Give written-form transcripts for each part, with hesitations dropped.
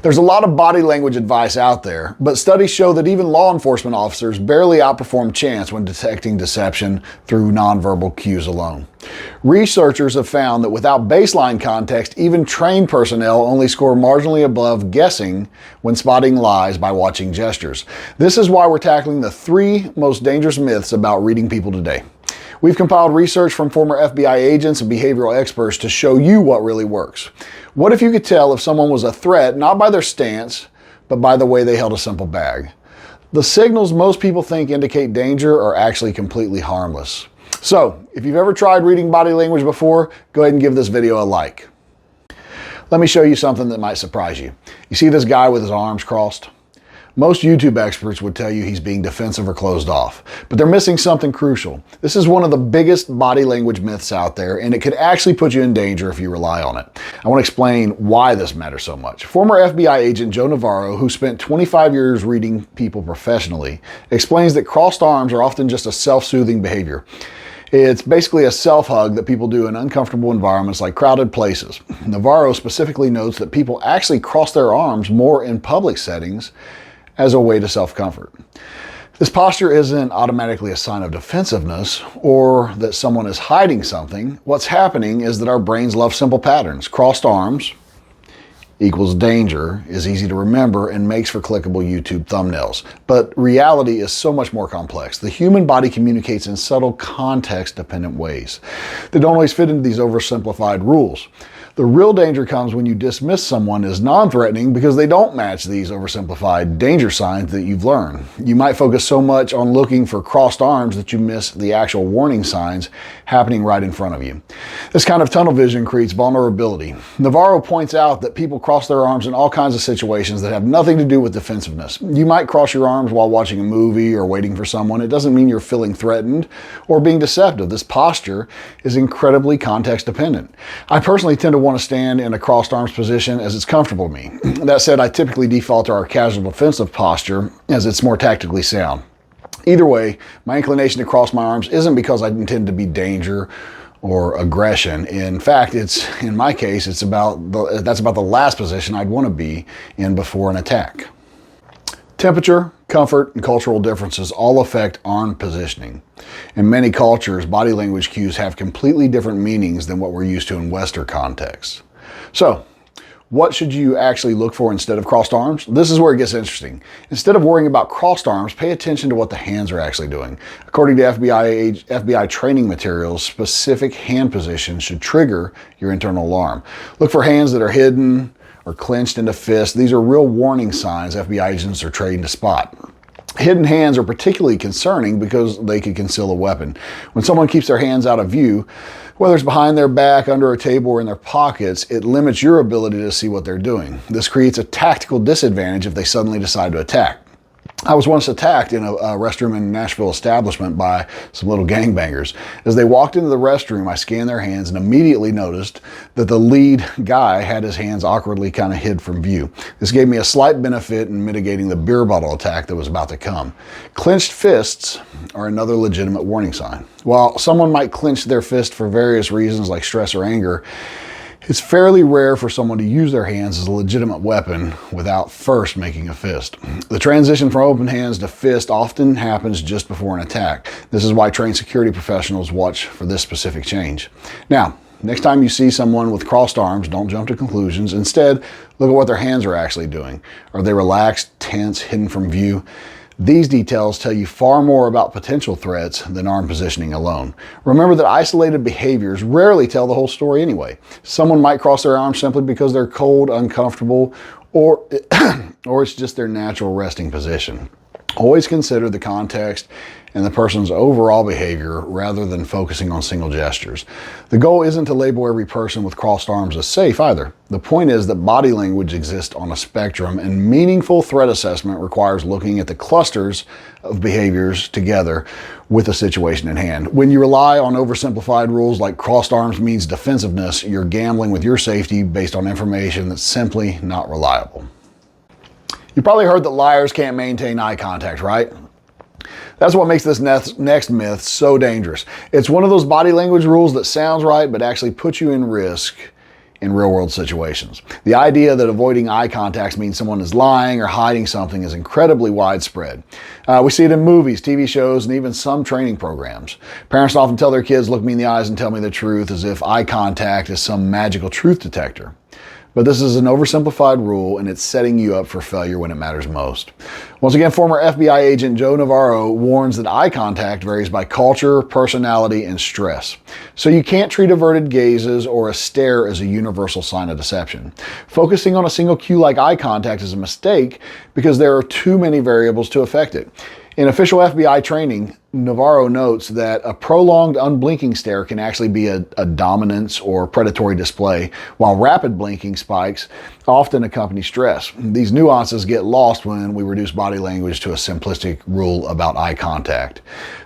There's a lot of body language advice out there, but studies show that even law enforcement officers barely outperform chance when detecting deception through nonverbal cues alone. Researchers have found that without baseline context, even trained personnel only score marginally above guessing when spotting lies by watching gestures. This is why we're tackling the 3 most dangerous myths about reading people today. We've compiled research from former FBI agents and behavioral experts to show you what really works. What if you could tell if someone was a threat not by their stance, but by the way they held a simple bag? The signals most people think indicate danger are actually completely harmless. So, if you've ever tried reading body language before, go ahead and give this video a like. Let me show you something that might surprise you. You see this guy with his arms crossed? Most YouTube experts would tell you he's being defensive or closed off, but they're missing something crucial. This is one of the biggest body language myths out there, and it could actually put you in danger if you rely on it. I want to explain why this matters so much. Former FBI agent Joe Navarro, who spent 25 years reading people professionally, explains that crossed arms are often just a self-soothing behavior. It's basically a self-hug that people do in uncomfortable environments like crowded places. Navarro specifically notes that people actually cross their arms more in public settings as a way to self-comfort. This posture isn't automatically a sign of defensiveness or that someone is hiding something. What's happening is that our brains love simple patterns. Crossed arms equals danger is easy to remember and makes for clickable YouTube thumbnails. But reality is so much more complex. The human body communicates in subtle context-dependent ways that don't always fit into these oversimplified rules. The real danger comes when you dismiss someone as non-threatening because they don't match these oversimplified danger signs that you've learned. You might focus so much on looking for crossed arms that you miss the actual warning signs happening right in front of you. This kind of tunnel vision creates vulnerability. Navarro points out that people cross their arms in all kinds of situations that have nothing to do with defensiveness. You might cross your arms while watching a movie or waiting for someone. It doesn't mean you're feeling threatened or being deceptive. This posture is incredibly context dependent. I personally tend to want to stand in a crossed arms position as it's comfortable to me. That said, I typically default to our casual defensive posture as it's more tactically sound. Either way, my inclination to cross my arms isn't because I intend to be danger or aggression. In fact, in my case, that's about the last position I'd want to be in before an attack. Temperature, comfort, and cultural differences all affect arm positioning. In many cultures, body language cues have completely different meanings than what we're used to in Western contexts. So, what should you actually look for instead of crossed arms? This is where it gets interesting. Instead of worrying about crossed arms, pay attention to what the hands are actually doing. According to FBI training materials, specific hand positions should trigger your internal alarm. Look for hands that are hidden or clenched into fists. These are real warning signs FBI agents are trained to spot. Hidden hands are particularly concerning because they could conceal a weapon. When someone keeps their hands out of view, whether it's behind their back, under a table, or in their pockets, it limits your ability to see what they're doing. This creates a tactical disadvantage if they suddenly decide to attack. I was once attacked in a restroom in a Nashville establishment by some little gangbangers. As they walked into the restroom, I scanned their hands and immediately noticed that the lead guy had his hands awkwardly kind of hid from view. This gave me a slight benefit in mitigating the beer bottle attack that was about to come. Clenched fists are another legitimate warning sign. While someone might clench their fist for various reasons like stress or anger, it's fairly rare for someone to use their hands as a legitimate weapon without first making a fist. The transition from open hands to fist often happens just before an attack. This is why trained security professionals watch for this specific change. Now, next time you see someone with crossed arms, don't jump to conclusions. Instead, look at what their hands are actually doing. Are they relaxed, tense, hidden from view? These details tell you far more about potential threats than arm positioning alone. Remember that isolated behaviors rarely tell the whole story anyway. Someone might cross their arms simply because they're cold, uncomfortable, or it's just their natural resting position. Always consider the context and the person's overall behavior rather than focusing on single gestures. The goal isn't to label every person with crossed arms as safe either. The point is that body language exists on a spectrum, and meaningful threat assessment requires looking at the clusters of behaviors together with the situation in hand. When you rely on oversimplified rules like crossed arms means defensiveness, you're gambling with your safety based on information that's simply not reliable. You probably heard that liars can't maintain eye contact, right? That's what makes this next myth so dangerous. It's one of those body language rules that sounds right, but actually puts you in risk in real-world situations. The idea that avoiding eye contact means someone is lying or hiding something is incredibly widespread. We see it in movies, TV shows, and even some training programs. Parents often tell their kids, "Look me in the eyes and tell me the truth," as if eye contact is some magical truth detector. But this is an oversimplified rule, and it's setting you up for failure when it matters most. Once again, former FBI agent Joe Navarro warns that eye contact varies by culture, personality, and stress. So you can't treat averted gazes or a stare as a universal sign of deception. Focusing on a single cue like eye contact is a mistake because there are too many variables to affect it. In official FBI training, Navarro notes that a prolonged unblinking stare can actually be a dominance or predatory display, while rapid blinking spikes often accompany stress. These nuances get lost when we reduce body language to a simplistic rule about eye contact.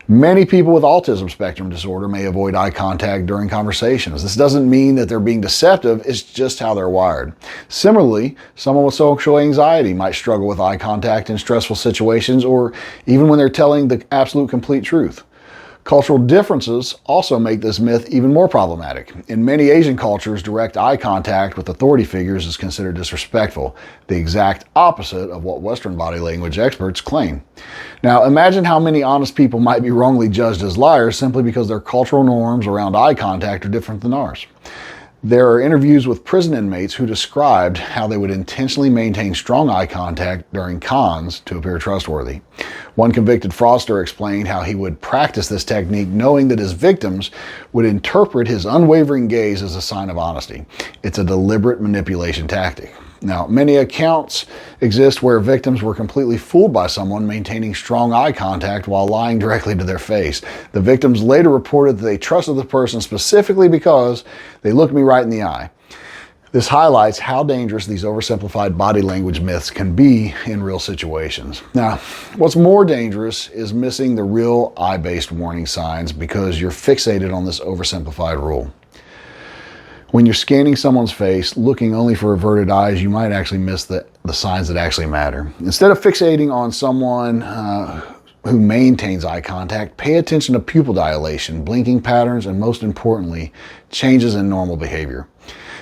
Many people with autism spectrum disorder may avoid eye contact during conversations. This doesn't mean that they're being deceptive, it's just how they're wired. Similarly, someone with social anxiety might struggle with eye contact in stressful situations or even when they're telling the absolute complete truth. Cultural differences also make this myth even more problematic. In many Asian cultures, direct eye contact with authority figures is considered disrespectful, the exact opposite of what Western body language experts claim. Now, imagine how many honest people might be wrongly judged as liars simply because their cultural norms around eye contact are different than ours. There are interviews with prison inmates who described how they would intentionally maintain strong eye contact during cons to appear trustworthy. One convicted fraudster explained how he would practice this technique knowing that his victims would interpret his unwavering gaze as a sign of honesty. It's a deliberate manipulation tactic. Now, many accounts exist where victims were completely fooled by someone maintaining strong eye contact while lying directly to their face. The victims later reported that they trusted the person specifically because they looked me right in the eye. This highlights how dangerous these oversimplified body language myths can be in real situations. Now, what's more dangerous is missing the real eye-based warning signs because you're fixated on this oversimplified rule. When you're scanning someone's face, looking only for averted eyes, you might actually miss the signs that actually matter. Instead of fixating on someone who maintains eye contact, pay attention to pupil dilation, blinking patterns, and most importantly, changes in normal behavior.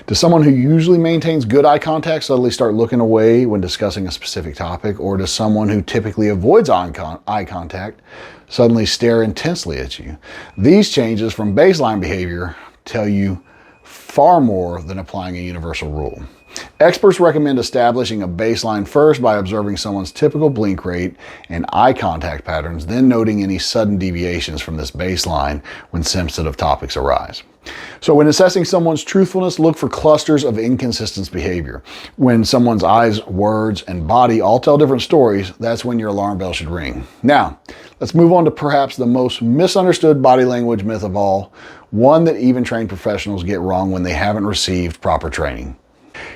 Does someone who usually maintains good eye contact suddenly start looking away when discussing a specific topic? Or does someone who typically avoids eye contact suddenly stare intensely at you? These changes from baseline behavior tell you far more than applying a universal rule. Experts recommend establishing a baseline first by observing someone's typical blink rate and eye contact patterns, then noting any sudden deviations from this baseline when sensitive topics arise. So when assessing someone's truthfulness, look for clusters of inconsistent behavior. When someone's eyes, words, and body all tell different stories, that's when your alarm bell should ring. Now, let's move on to perhaps the most misunderstood body language myth of all, one that even trained professionals get wrong when they haven't received proper training.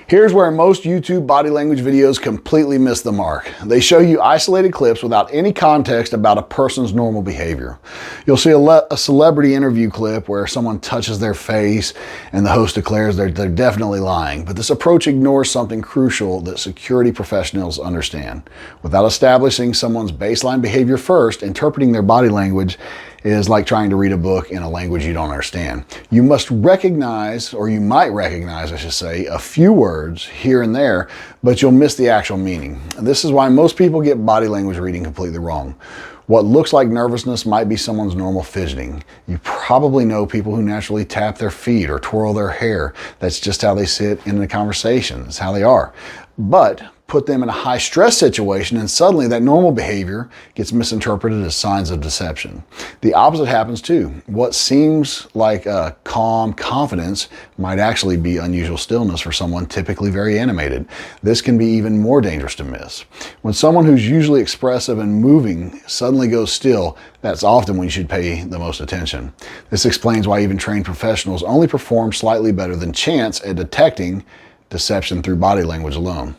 Here's where most YouTube body language videos completely miss the mark. They show you isolated clips without any context about a person's normal behavior. You'll see a celebrity interview clip where someone touches their face and the host declares they're definitely lying. But this approach ignores something crucial that security professionals understand. Without establishing someone's baseline behavior first, interpreting their body language is like trying to read a book in a language you don't understand. You must recognize, or you might recognize, I should say, a few words here and there, but you'll miss the actual meaning. This is why most people get body language reading completely wrong. What looks like nervousness might be someone's normal fidgeting. You probably know people who naturally tap their feet or twirl their hair. That's just how they sit in a conversation. It's how they are. But put them in a high stress situation and suddenly that normal behavior gets misinterpreted as signs of deception. The opposite happens too. What seems like a calm confidence might actually be unusual stillness for someone typically very animated. This can be even more dangerous to miss. When someone who's usually expressive and moving suddenly goes still, that's often when you should pay the most attention. This explains why even trained professionals only perform slightly better than chance at detecting deception through body language alone.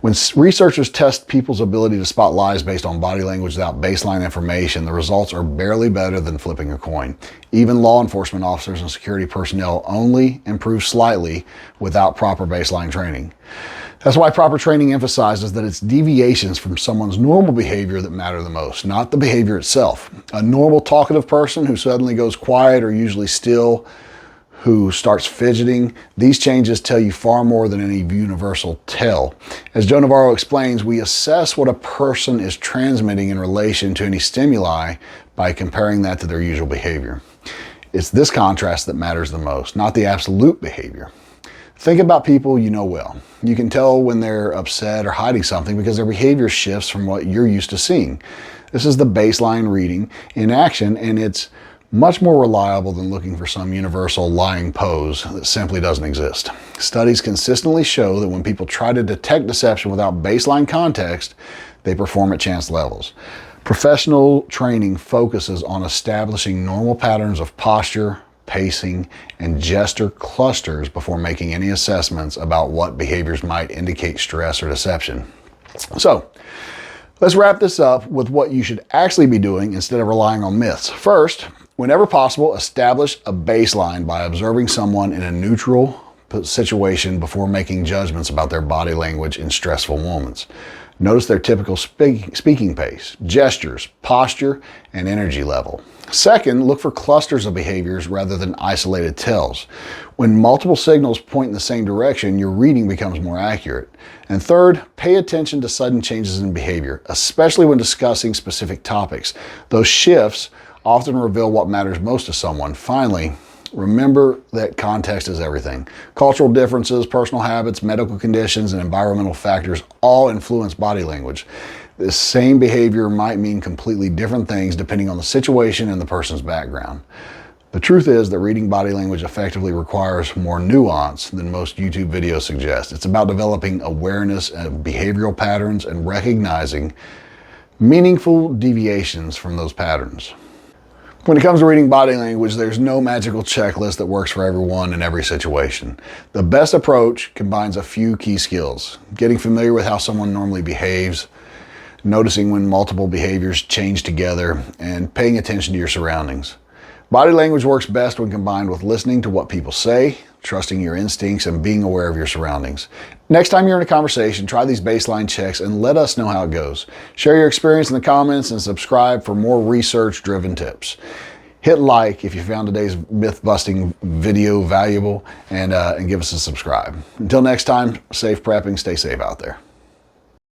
When researchers test people's ability to spot lies based on body language without baseline information, the results are barely better than flipping a coin. Even law enforcement officers and security personnel only improve slightly without proper baseline training. That's why proper training emphasizes that it's deviations from someone's normal behavior that matter the most, not the behavior itself. A normal talkative person who suddenly goes quiet or usually still, who starts fidgeting, these changes tell you far more than any universal tell. As Joe Navarro explains, we assess what a person is transmitting in relation to any stimuli by comparing that to their usual behavior. It's this contrast that matters the most, not the absolute behavior. Think about people you know well. You can tell when they're upset or hiding something because their behavior shifts from what you're used to seeing. This is the baseline reading in action, and it's much more reliable than looking for some universal lying pose that simply doesn't exist. Studies consistently show that when people try to detect deception without baseline context, they perform at chance levels. Professional training focuses on establishing normal patterns of posture, pacing, and gesture clusters before making any assessments about what behaviors might indicate stress or deception. So, let's wrap this up with what you should actually be doing instead of relying on myths. First, whenever possible, establish a baseline by observing someone in a neutral situation before making judgments about their body language in stressful moments. Notice their typical speaking pace, gestures, posture, and energy level. Second, look for clusters of behaviors rather than isolated tells. When multiple signals point in the same direction, your reading becomes more accurate. And third, pay attention to sudden changes in behavior, especially when discussing specific topics. Those shifts often reveal what matters most to someone. Finally, remember that context is everything. Cultural differences, personal habits, medical conditions, and environmental factors all influence body language. This same behavior might mean completely different things depending on the situation and the person's background. The truth is that reading body language effectively requires more nuance than most YouTube videos suggest. It's about developing awareness of behavioral patterns and recognizing meaningful deviations from those patterns. When it comes to reading body language, there's no magical checklist that works for everyone in every situation. The best approach combines a few key skills: getting familiar with how someone normally behaves, noticing when multiple behaviors change together, and paying attention to your surroundings. Body language works best when combined with listening to what people say, trusting your instincts, and being aware of your surroundings. Next time you're in a conversation, try these baseline checks and let us know how it goes. Share your experience in the comments and subscribe for more research-driven tips. Hit like if you found today's myth-busting video valuable, and give us a subscribe. Until next time, safe prepping, stay safe out there.